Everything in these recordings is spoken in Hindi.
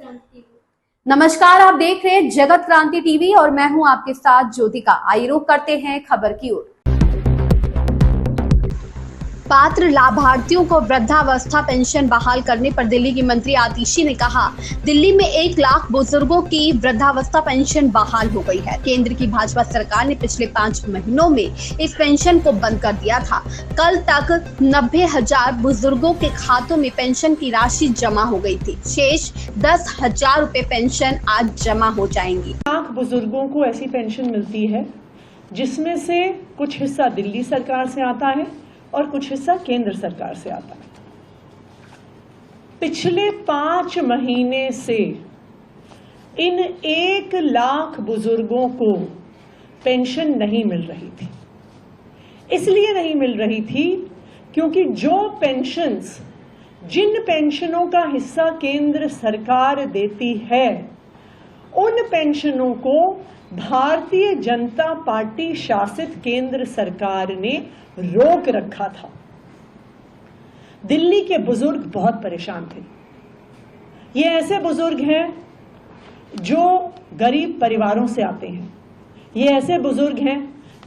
नमस्कार, आप देख रहे हैं जगत क्रांति टीवी और मैं हूं आपके साथ ज्योतिका। आइए रुख करते हैं खबर की ओर। पात्र लाभार्थियों को वृद्धावस्था पेंशन बहाल करने पर दिल्ली की मंत्री आतिशी ने कहा, दिल्ली में 1 लाख बुजुर्गों की वृद्धावस्था पेंशन बहाल हो गई है। केंद्र की भाजपा सरकार ने पिछले 5 महीनों में इस पेंशन को बंद कर दिया था। कल तक 90,000 बुजुर्गों के खातों में पेंशन की राशि जमा हो गई थी। शेष 10,000 रुपए पेंशन आज जमा हो जाएंगी। 1 लाख बुजुर्गों को ऐसी पेंशन मिलती है जिसमें से कुछ हिस्सा दिल्ली सरकार से आता है और कुछ हिस्सा केंद्र सरकार से आता है। पिछले 5 महीने से इन 1 लाख बुजुर्गों को पेंशन नहीं मिल रही थी। इसलिए नहीं मिल रही थी क्योंकि जिन पेंशनों का हिस्सा केंद्र सरकार देती है, उन पेंशनों को भारतीय जनता पार्टी शासित केंद्र सरकार ने रोक रखा था। दिल्ली के बुजुर्ग बहुत परेशान थे। ये ऐसे बुजुर्ग हैं जो गरीब परिवारों से आते हैं। ये ऐसे बुजुर्ग हैं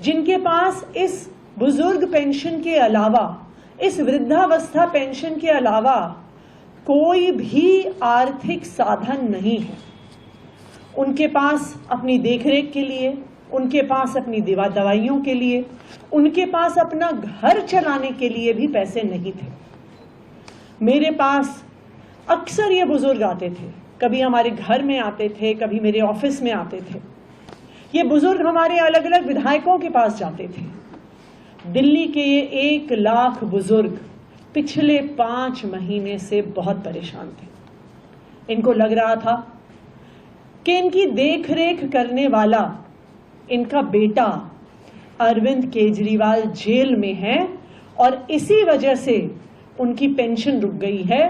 जिनके पास इस बुजुर्ग पेंशन के अलावा, इस वृद्धावस्था पेंशन के अलावा कोई भी आर्थिक साधन नहीं है। उनके पास अपनी देखरेख के लिए, उनके पास अपनी दवाइयों के लिए, उनके पास अपना घर चलाने के लिए भी पैसे नहीं थे। मेरे पास अक्सर ये बुजुर्ग आते थे, कभी हमारे घर में आते थे, कभी मेरे ऑफिस में आते थे। ये बुजुर्ग हमारे अलग अलग विधायकों के पास जाते थे। दिल्ली के ये 1 लाख बुजुर्ग पिछले 5 महीने से बहुत परेशान थे। इनको लग रहा था कि इनकी देखरेख करने वाला इनका बेटा अरविंद केजरीवाल जेल में है और इसी वजह से उनकी पेंशन रुक गई है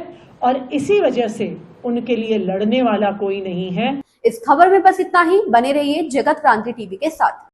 और इसी वजह से उनके लिए लड़ने वाला कोई नहीं है। इस खबर में बस इतना ही। बने रहिए जगत क्रांति टीवी के साथ।